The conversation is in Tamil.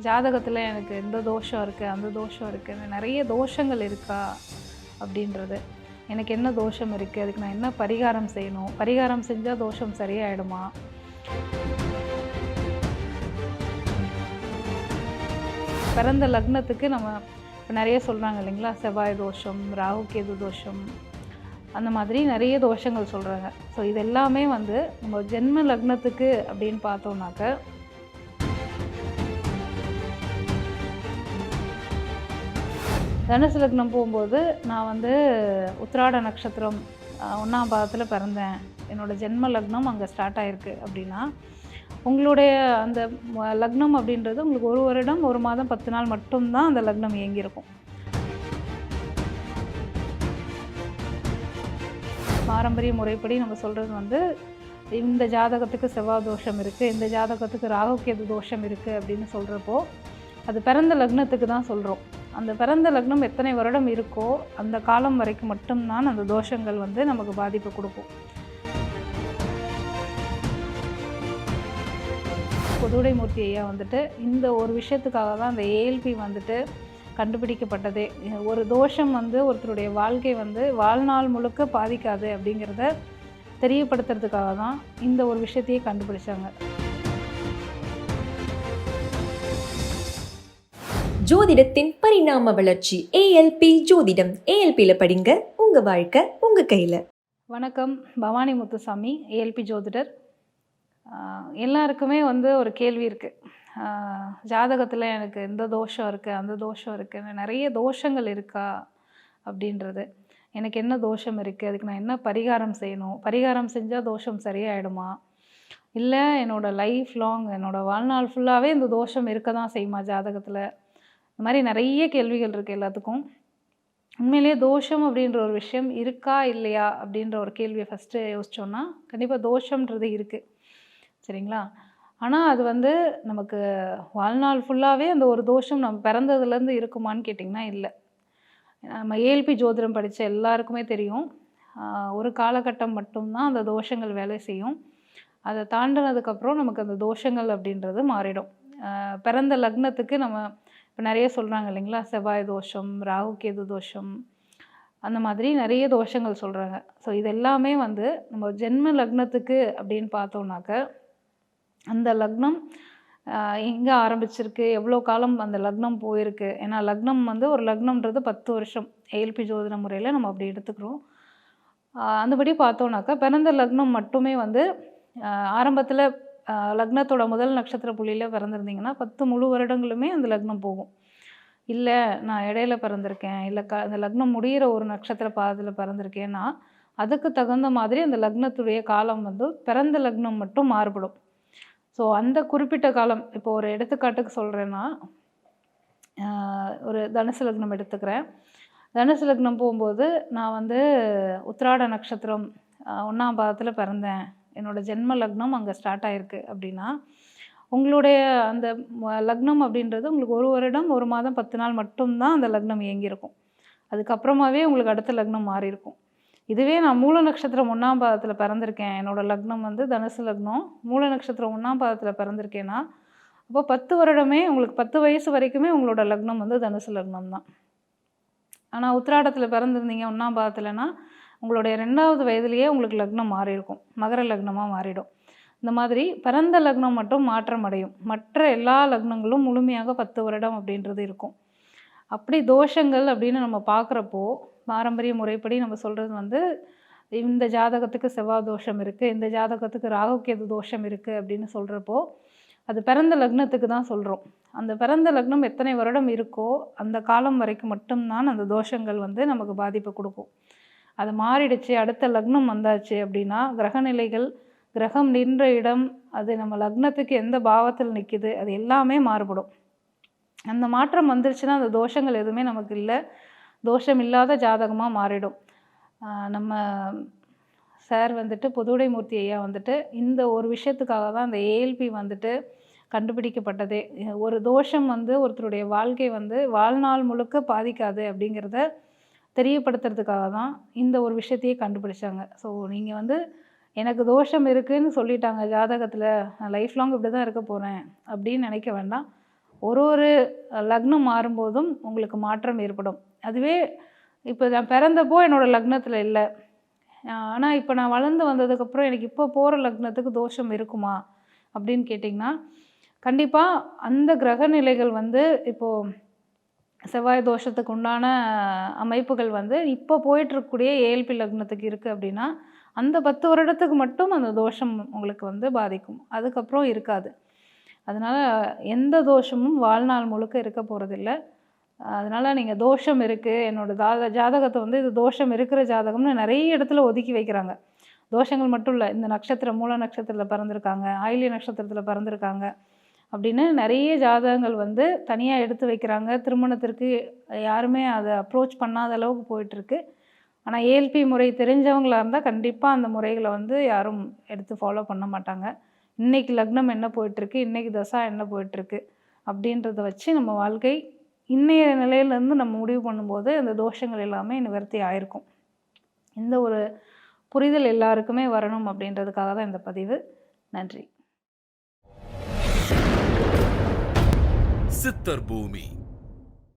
ஜாதகத்தில் எனக்கு இந்த தோஷம் இருக்குது, அந்த தோஷம் இருக்குன்னு நிறைய தோஷங்கள் இருக்கா அப்படின்றது. எனக்கு என்ன தோஷம் இருக்குது, அதுக்கு நான் என்ன பரிகாரம் செய்யணும், பரிகாரம் செஞ்சால் தோஷம் சரியாயிடுமா? பிறந்த லக்னத்துக்கு நம்ம இப்போ நிறைய சொல்கிறாங்க இல்லைங்களா, செவ்வாய் தோஷம், ராகு கேது தோஷம், அந்த மாதிரி நிறைய தோஷங்கள் சொல்கிறாங்க. ஸோ இது எல்லாமே நம்ம ஜென்ம லக்னத்துக்கு அப்படின்னு பார்த்தோம்னாக்க, தனுசு லக்னம் போகும்போது நான் உத்திராட நட்சத்திரம் 1ஆம் பாதத்தில் பிறந்தேன், என்னோடய ஜென்ம லக்னம் அங்கே ஸ்டார்ட் ஆகிருக்கு அப்படின்னா, உங்களுடைய அந்த லக்னம் அப்படின்றது உங்களுக்கு 1 வருடம் 1 மாதம் 10 நாள் மட்டும்தான் அந்த லக்னம் இயங்கியிருக்கும். பாரம்பரிய முறைப்படி நம்ம சொல்கிறது இந்த ஜாதகத்துக்கு செவ்வாய் தோஷம் இருக்குது, இந்த ஜாதகத்துக்கு ராகு கேது தோஷம் இருக்குது அப்படின்னு சொல்கிறப்போ, அது பிறந்த லக்னத்துக்கு தான் சொல்கிறோம். அந்த பிறந்த லக்னம் எத்தனை வருடம் இருக்கோ அந்த காலம் வரைக்கும் மட்டும்தான் அந்த தோஷங்கள் நமக்கு பாதிப்பு கொடுக்கும். பொதுவுடைமூர்த்தி ஐயா இந்த ஒரு விஷயத்துக்காக தான் அந்த ஏஎல்பி கண்டுபிடிக்கப்பட்டதே. ஒரு தோஷம் ஒருத்தருடைய வாழ்க்கை வாழ்நாள் முழுக்க பாதிக்காது அப்படிங்கிறத தெரியப்படுத்துறதுக்காக தான் இந்த ஒரு விஷயத்தையே கண்டுபிடிச்சாங்க. ஜோதிடத்தின் பரிணாம வளர்ச்சி ஏஎல்பி ஜோதிடம். ஏஎல்பியில படிங்க, உங்க வாழ்க்கை உங்க கையில. வணக்கம், பவானி முத்துசாமி, ஏஎல்பி ஜோதிடர். எல்லாருக்குமே ஒரு கேள்வி இருக்குது, ஜாதகத்தில் எனக்கு இந்த தோஷம் இருக்குது, அந்த தோஷம் இருக்குன்னு நிறைய தோஷங்கள் இருக்கா அப்படின்றது. எனக்கு என்ன தோஷம் இருக்குது, அதுக்கு நான் என்ன பரிகாரம் செய்யணும், பரிகாரம் செஞ்சால் தோஷம் சரியாயிடுமா, இல்லை என்னோடய லைஃப் லாங் என்னோடய வாழ்நாள் ஃபுல்லாகவே இந்த தோஷம் இருக்க தான் செய்யுமா ஜாதகத்தில், இந்த மாதிரி நிறைய கேள்விகள் இருக்குது எல்லாத்துக்கும். உண்மையிலேயே தோஷம் அப்படின்ற ஒரு விஷயம் இருக்கா இல்லையா அப்படின்ற ஒரு கேள்வியை ஃபஸ்ட்டு யோசித்தோன்னா, கண்டிப்பாக தோஷம்ன்றது இருக்குது, சரிங்களா? ஆனால் அது நமக்கு வாழ்நாள் ஃபுல்லாகவே அந்த ஒரு தோஷம் நம்ம பிறந்ததுலேருந்து இருக்குமான்னு கேட்டிங்கன்னா இல்லை. நம்ம ஏஎல்பி ஜோதிடம் படித்த எல்லாருக்குமே தெரியும், ஒரு காலகட்டம் மட்டும்தான் அந்த தோஷங்கள் வேலை செய்யும். அதை தாண்டினதுக்கப்புறம் நமக்கு அந்த தோஷங்கள் அப்படின்றது மாறிடும். பிறந்த லக்னத்துக்கு நம்ம இப்போ நிறைய சொல்கிறாங்க இல்லைங்களா, செவ்வாய் தோஷம், ராகு கேது தோஷம், அந்த மாதிரி நிறைய தோஷங்கள் சொல்கிறாங்க. ஸோ இது எல்லாமே நம்ம ஜென்ம லக்னத்துக்கு அப்படின்னு பார்த்தோம்னாக்க, அந்த லக்னம் எங்கே ஆரம்பிச்சிருக்கு, எவ்வளோ காலம் அந்த லக்னம் போயிருக்கு. ஏன்னா லக்னம் ஒரு லக்னம்ன்றது 10 வருஷம் ஏஎல்பி ஜோதிட முறையில் நம்ம அப்படி எடுத்துக்கிறோம். அந்தபடி பார்த்தோம்னாக்கா பிறந்த லக்னம் மட்டுமே ஆரம்பத்தில் லக்னத்தோட முதல் நட்சத்திர புள்ளியில் பிறந்திருந்தீங்கன்னா 10 முழு வருடங்களுமே அந்த லக்னம் போகும். இல்லை நான் இடையில பிறந்திருக்கேன், இல்லை அந்த லக்னம் முடிகிற ஒரு நட்சத்திர பாதத்தில் பிறந்திருக்கேன்னா அதுக்கு தகுந்த மாதிரி அந்த லக்னத்துடைய காலம் பிறந்த லக்னம் மட்டும் மாறுபடும். ஸோ அந்த குறிப்பிட்ட காலம், இப்போ ஒரு எடுத்துக்காட்டுக்கு சொல்கிறேன்னா, ஒரு தனுசு லக்னம் எடுத்துக்கிறேன். தனுசு லக்னம் போகும்போது நான் உத்திராட நட்சத்திரம் 1ஆம் பாதத்தில் பிறந்தேன், என்னோடய ஜென்ம லக்னம் அங்கே ஸ்டார்ட் ஆகிருக்கு அப்படின்னா, உங்களுடைய அந்த லக்னம் அப்படின்றது உங்களுக்கு 1 வருடம் 1 மாதம் 10 நாள் மட்டும்தான் அந்த லக்னம் இயங்கியிருக்கும். அதுக்கப்புறமாவே உங்களுக்கு அடுத்த லக்னம் மாறியிருக்கும். இதுவே நான் மூல நட்சத்திரம் 1ஆம் பாதத்தில் பிறந்திருக்கேன், என்னோடய லக்னம் தனுசு லக்னம், மூல நட்சத்திரம் 1ஆம் பாதத்தில் பிறந்திருக்கேன்னா, அப்போ 10 வருடமே உங்களுக்கு 10 வயசு வரைக்குமே உங்களோட லக்னம் தனுசு லக்னம் தான். ஆனால் உத்திராடத்தில் பிறந்திருந்தீங்க 1ஆம் பாதத்தில்னா, உங்களுடைய 2வது வயதுலேயே உங்களுக்கு லக்னம் மாறியிருக்கும், மகர லக்னமாக மாறிடும். இந்த மாதிரி பிறந்த லக்னம் மட்டும் மாற்றம் அடையும், மற்ற எல்லா லக்னங்களும் முழுமையாக 10 வருடம் அப்படின்றது இருக்கும். அப்படி தோஷங்கள் அப்படின்னு நம்ம பார்க்குறப்போ, பாரம்பரிய முறைப்படி நம்ம சொல்கிறது இந்த ஜாதகத்துக்கு செவ்வாய் தோஷம் இருக்குது, இந்த ஜாதகத்துக்கு ராகு கேது தோஷம் இருக்குது அப்படின்னு சொல்கிறப்போ, அது பிறந்த லக்னத்துக்கு தான் சொல்கிறோம். அந்த பிறந்த லக்னம் எத்தனை வருடம் இருக்கோ அந்த காலம் வரைக்கும் மட்டும்தான் அந்த தோஷங்கள் நமக்கு பாதிப்பு கொடுக்கும். அது மாறிடுச்சு, அடுத்த லக்னம் வந்தாச்சு அப்படின்னா, கிரகநிலைகள், கிரகம் நின்ற இடம், அது நம்ம லக்னத்துக்கு எந்த பாவத்தில் நிற்கிது, அது எல்லாமே மாறுபடும். அந்த மாற்றம் வந்துருச்சுன்னா அந்த தோஷங்கள் எதுவுமே நமக்கு இல்லை, தோஷம் இல்லாத ஜாதகமாக மாறிடும். நம்ம சார் பொதுவுடைமூர்த்தி ஐயா இந்த ஒரு விஷயத்துக்காக தான் அந்த ஏஎல்பி கண்டுபிடிக்கப்பட்டதே. ஒரு தோஷம் ஒருத்தருடைய வாழ்க்கை வாழ்நாள் முழுக்க பாதிக்காது அப்படிங்கிறத தெரியப்படுத்துறதுக்காக தான் இந்த ஒரு விஷயத்தையே கண்டுபிடிச்சாங்க. ஸோ நீங்கள் எனக்கு தோஷம் இருக்குதுன்னு சொல்லிட்டாங்க ஜாதகத்தில், நான் லைஃப் லாங் இப்படி தான் இருக்க போகிறேன் அப்படின்னு நினைக்க வேண்டாம். ஒரு ஒரு லக்னம் மாறும்போதும் உங்களுக்கு மாற்றம் ஏற்படும். அதுவே இப்போ நான் பிறந்தப்போ என்னோடய லக்னத்தில் இல்லை, ஆனால் இப்போ நான் வளர்ந்து வந்ததுக்கப்புறம் எனக்கு இப்போ போகிற லக்னத்துக்கு தோஷம் இருக்குமா அப்படின்னு கேட்டிங்கன்னா, கண்டிப்பாக அந்த கிரக நிலைகள் வந்து இப்போது செவ்வாய் தோஷத்துக்கு உண்டான அமைப்புகள் வந்து இப்போ போயிட்டுருக்கக்கூடிய ஏஎல்பி லக்னத்துக்கு இருக்குது அப்படின்னா, அந்த 10 வருடத்துக்கு மட்டும் அந்த தோஷம் உங்களுக்கு வந்து பாதிக்கும். அதுக்கப்புறம் இருக்காது. அதனால் எந்த தோஷமும் வாழ்நாள் முழுக்க இருக்க போகிறதில்ல. அதனால் நீங்கள் தோஷம் இருக்குது, என்னோடய ஜாதகத்தை வந்து இது தோஷம் இருக்கிற ஜாதகம்னு நிறைய இடத்துல ஒதுக்கி வைக்கிறாங்க. தோஷங்கள் மட்டும் இல்லை, இந்த நட்சத்திரம் மூல நட்சத்திரத்தில் பிறந்திருக்காங்க, ஆயில்ய நட்சத்திரத்தில் பிறந்திருக்காங்க அப்படின்னு நிறைய ஜாதகங்கள் வந்து தனியாக எடுத்து வைக்கிறாங்க. திருமணத்திற்கு யாருமே அதை அப்ரோச் பண்ணாத அளவுக்கு போயிட்டுருக்கு. ஆனால் ஏஎல்பி முறை தெரிஞ்சவங்களாக இருந்தால் கண்டிப்பாக அந்த முறைகளை வந்து யாரும் எடுத்து ஃபாலோ பண்ண மாட்டாங்க. இன்றைக்கி லக்னம் என்ன போயிட்டுருக்கு, இன்றைக்கி தசா என்ன போயிட்டுருக்கு அப்படின்றத வச்சு நம்ம வாழ்க்கை இன்றைய நிலையிலேருந்து நம்ம முடிவு பண்ணும்போது அந்த தோஷங்கள் எல்லாமே நிவர்த்தி ஆயிருக்கும். இந்த ஒரு புரிதல் எல்லாருக்குமே வரணும் அப்படின்றதுக்காக தான் இந்த பதிவு. நன்றி. சித்தர் பூமி